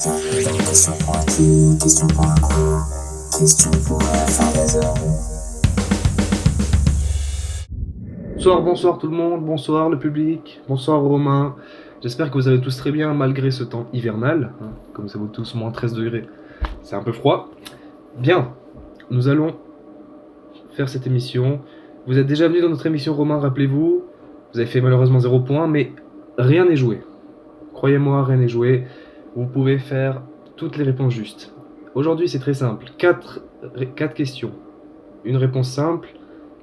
Question pour un qui, question pour un quoi, question pour la fin des hommes. Bonsoir tout le monde, bonsoir le public, bonsoir Romain. J'espère que vous allez tous très bien malgré ce temps hivernal. Comme ça vaut tous moins 13 degrés, c'est un peu froid. Bien, nous allons faire cette émission. Vous êtes déjà venu dans notre émission Romain, rappelez-vous. Vous avez fait malheureusement 0 point, mais rien n'est joué. Croyez-moi, rien n'est joué. Vous pouvez faire toutes les réponses justes. Aujourd'hui c'est très simple, 4 questions. Une réponse simple,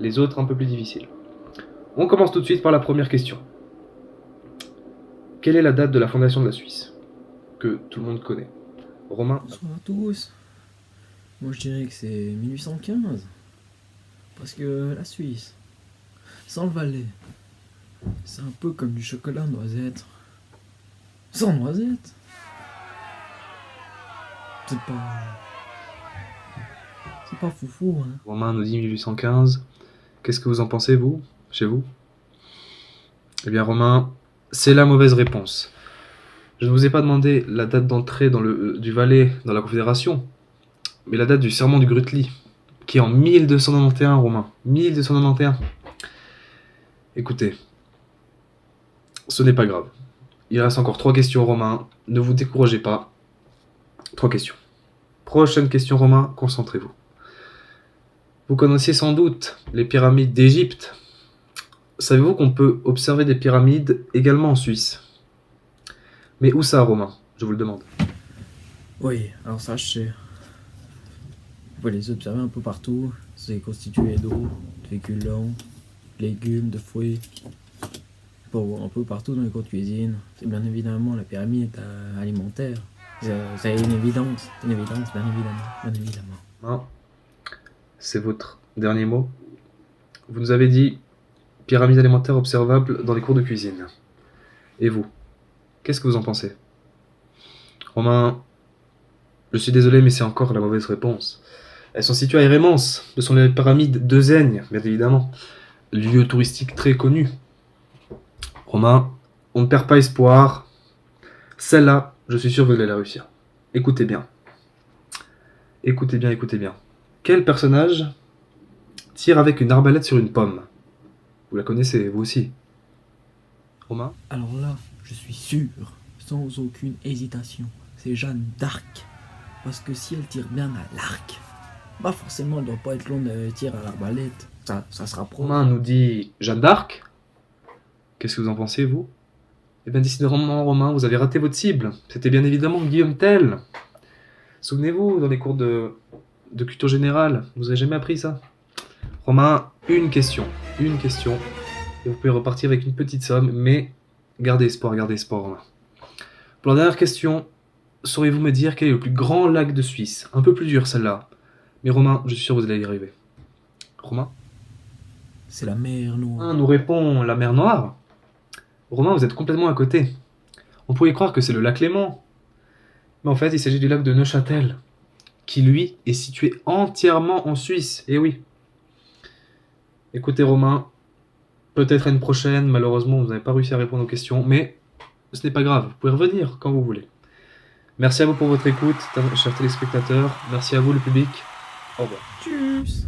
les autres un peu plus difficiles. On commence tout de suite par la première question. Quelle est la date de la fondation de la Suisse? Que tout le monde connaît. Romain? Bonsoir à tous. Moi je dirais que c'est 1815. Parce que la Suisse, sans le Valais, c'est un peu comme du chocolat noisette. Sans noisette. C'est pas foufou, hein. Romain nous dit 1815. Qu'est-ce que vous en pensez, vous, chez vous? Eh bien, Romain, c'est la mauvaise réponse. Je ne vous ai pas demandé la date d'entrée du Valais dans la Confédération, mais la date du serment du Grutli, qui est en 1291, Romain. 1291. Écoutez, ce n'est pas grave. Il reste encore 3 questions, Romain. Ne vous découragez pas. 3 questions. Prochaine question, Romain, concentrez-vous. Vous connaissez sans doute les pyramides d'Égypte. Savez-vous qu'on peut observer des pyramides également en Suisse? Mais où ça, Romain? Je vous le demande. Oui, alors ça je sais. Vous pouvez les observer un peu partout. C'est constitué d'eau, de féculents, de légumes, de fruits. Pour voir un peu partout dans les cours de cuisine. C'est bien évidemment la pyramide alimentaire. C'est une évidence, bien évidemment. Non. C'est votre dernier mot. Vous nous avez dit pyramide alimentaire observable dans les cours de cuisine. Et vous? Qu'est-ce que vous en pensez? Romain, je suis désolé, mais c'est encore la mauvaise réponse. Elles sont situées à Hérémence. Ce sont les pyramides de Zègne, bien évidemment. Lieu touristique très connu. Romain, on ne perd pas espoir. Celle-là, je suis sûr que vous allez la réussir. Écoutez bien. Écoutez bien. Quel personnage tire avec une arbalète sur une pomme? Vous la connaissez, vous aussi. Romain? Alors là, je suis sûr, sans aucune hésitation, c'est Jeanne d'Arc. Parce que si elle tire bien à l'arc, bah forcément elle doit pas être longue de tir à l'arbalète. Ça se rapproche. Romain nous dit Jeanne d'Arc. Qu'est-ce que vous en pensez, vous? Eh bien, décidément, Romain, vous avez raté votre cible. C'était bien évidemment Guillaume Tell. Souvenez-vous, dans les cours de culture générale, vous avez jamais appris ça? Romain, une question. Et vous pouvez repartir avec une petite somme, mais gardez espoir, Romain. Pour la dernière question, sauriez-vous me dire quel est le plus grand lac de Suisse? Un peu plus dur, celle-là. Mais Romain, je suis sûr que vous allez y arriver. Romain? C'est la mer Noire. Nous répond la mer Noire. Romain, vous êtes complètement à côté. On pourrait croire que c'est le lac Léman. Mais en fait, il s'agit du lac de Neuchâtel, qui lui est situé entièrement en Suisse. Eh oui. Écoutez Romain, peut-être à une prochaine, malheureusement vous n'avez pas réussi à répondre aux questions, mais ce n'est pas grave, vous pouvez revenir quand vous voulez. Merci à vous pour votre écoute, chers téléspectateurs, merci à vous le public, au revoir. Tchuss.